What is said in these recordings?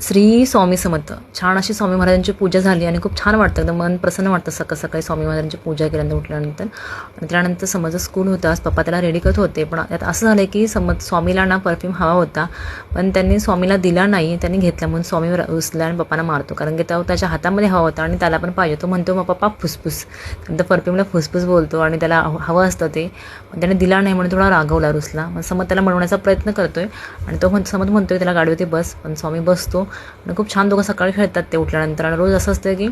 श्री स्वामी समर्थ. छान अशी स्वामी महाराजांची पूजा झाली आणि खूप छान वाटतं, एकदम मन प्रसन्न वाटतं सकाळ सकाळी स्वामी महाराजांची पूजा केल्यानंतर उठल्यानंतर. आणि त्यानंतर समज स्कूल होता, पप्पा त्याला रेडी करत होते. पण त्यात असं झालं की समज स्वामीला ना परफ्यूम हवा होता, पण त्यांनी स्वामीला दिला नाही. त्यांनी घेतला म्हणून स्वामीवर उचला आणि पप्पांना मारतो, कारण की तो त्याच्या हातामध्ये हवा होता आणि त्याला पण पाहिजे. तो म्हणतो मग पप्पा फुसफुस, नंतर परफ्यूमला फुसफुस बोलतो आणि त्याला हवं असतं ते, पण त्याने दिला नाही म्हणून थोडा रागवला रुसला. मग समज त्याला म्हणण्याचा प्रयत्न करतोय आणि तो समज म्हणतोय त्याला गाडीवरती बस, पण स्वामी बसतो आणि खूप छान दोघं सकाळी खेळतात ते उठल्यानंतर. आणि रोज असं असतं की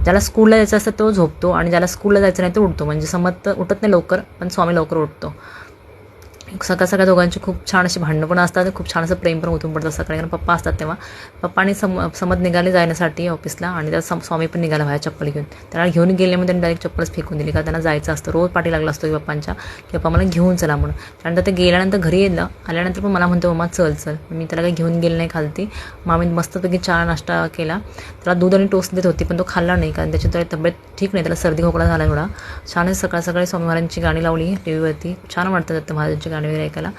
ज्याला स्कूलला जायचं असतं तो झोपतो आणि ज्याला स्कूलला जायचं नाही तो उठतो. म्हणजे समज उठत नाही लवकर, पण स्वामी लवकर उठतो. सकाळ सकाळ दोघांची खूप छान अशी भांडणं पण असतात, खूप छान असं प्रेम पण उतरून पडतं सकाळी, कारण पप्पा असतात तेव्हा. पप्पानी समज निघाले जाण्यासाठी ऑफिसला आणि त्या स्वामी पण निघाला बाहेर चप्पल घेऊन. त्याला घेऊन गेले मग त्यांनी डायरेक्ट चप्पलच फेकून दिली, का त्यांना जायचं असतं. रोज पाठी लागला असतो की पप्पांच्या, की पप्पा मला घेऊन चला म्हणून. त्यानंतर ते गेल्यानंतर घरी आल्यानंतर पण मला म्हणतो मम्मा चल चल. मी त्याला काही घेऊन गेले नाही खालती. मग आम्ही मस्तपैकी चहा नाश्ता केला. त्याला दूध आणि टोस्ट देत होती, पण तो खाल्ला नाही, कारण त्याची तब्येत ठीक नाही, त्याला सर्दी खोकला झाला थोडा. छान सकाळ सकाळी स्वामी महाराजांची गाणी लावली टीव्हीवरती, छान वाटतं दत्त महाराजांची गाणी वगैरे ऐकायला.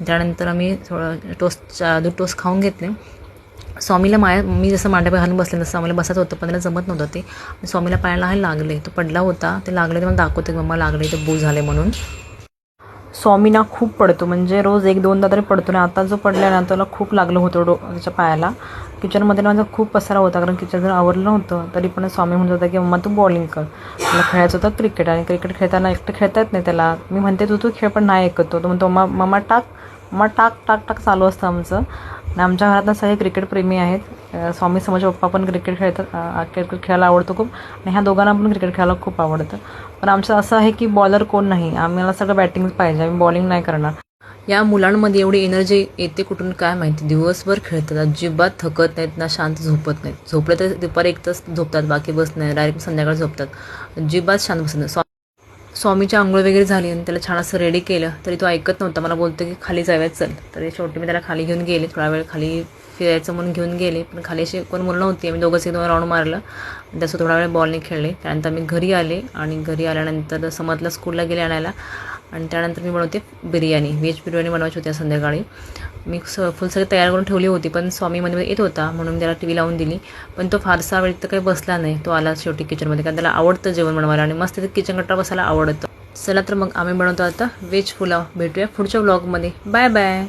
त्यानंतर आम्ही थोडं दूध टोस्ट खाऊन घेतले. स्वामीला मी जसं मांड्यापाय घालून बसले तसं आम्हाला बसायचं होतं, पण त्याला जमत नव्हतं ते. स्वामीला पायाला लागले, तो पडला होता, ते लागले, ते मला दाखवते मम्मा लागले, ते बू झाले म्हणून. स्वामी ना खूप पडतो, म्हणजे रोज 1-2दा तरी पडतो ना. आता जो पडला ना त्याला खूप लागलं होतं त्याच्या पायाला. किचनमध्ये माझा खूप पसारा होता, कारण किचन जर आवरलं नव्हतं तरी पण स्वामी म्हणत होता की मम्मा तू बॉलिंग कर. मला खेळायचं होतं क्रिकेट, आणि क्रिकेट खेळताना एकटं खेळता येत नाही त्याला. मी म्हणते तू खेळ, पण नाही ऐकतो. तो म्हणतो मम्मा टाक टाक चालू असतं आमचं. आणि आमच्या घरातनं सगळे क्रिकेटप्रेमी आहेत. स्वामी समोरचे पप्पा पण क्रिकेट खेळतात, क्रिकेट खेळायला आवडतं खूप, आणि ह्या दोघांना पण क्रिकेट खेळायला खूप आवडतं. पण आमचं असं आहे की बॉलर कोण नाही, आम्हाला सगळं बॅटिंगच पाहिजे, आम्ही बॉलिंग नाही करणार. या मुलांमध्ये एवढी एनर्जी येते कुठून काय माहिती. दिवसभर खेळतात, अजिबात थकत नाहीत ना, शांत झोपत नाहीत. झोपले तर दुपारी 1 तास झोपतात, बाकी बस नाही, डायरेक्ट संध्याकाळी झोपतात. अजिबात शांत बसत नाही. स्वामीची आंघोळ वगैरे झाली आणि त्याला छान असं रेडी केलं, तरी तो ऐकत नव्हता. मला बोलतो की खाली जाऊयात चल. तरी शेवटी मी त्याला खाली घेऊन गेले, थोडा वेळ खाली फिरायचं म्हणून घेऊन गेले. पण खाली अशी कोण मुलं नव्हती, आम्ही दोघंच 1-2 राऊंड मारलं, त्याचं थोडा वेळ बॉलने खेळले. त्यानंतर मी घरी आले, आणि घरी आल्यानंतर समजला स्कूलला गेले आणायला. आणि त्यानंतर मी बनवते बिर्याणी, व्हेज बिर्याणी बनवायची होती संध्याकाळी. मी फुल सगळी तयार करून ठेवली होती, पण स्वामी मध्ये येत होता म्हणून त्याला टी व्ही लावून दिली. पण तो फारसा वेळ तर काही बसला नाही. तो आला शेवटी किचनमध्ये, कारण त्याला आवडतं जेवण बनवायला आणि मस्त ते किचन कट्टा बसायला आवडतं. चला तर मग आम्ही बनवतो आता व्हेज पुलाव. भेटूया पुढच्या व्लॉगमध्ये. Bye bye.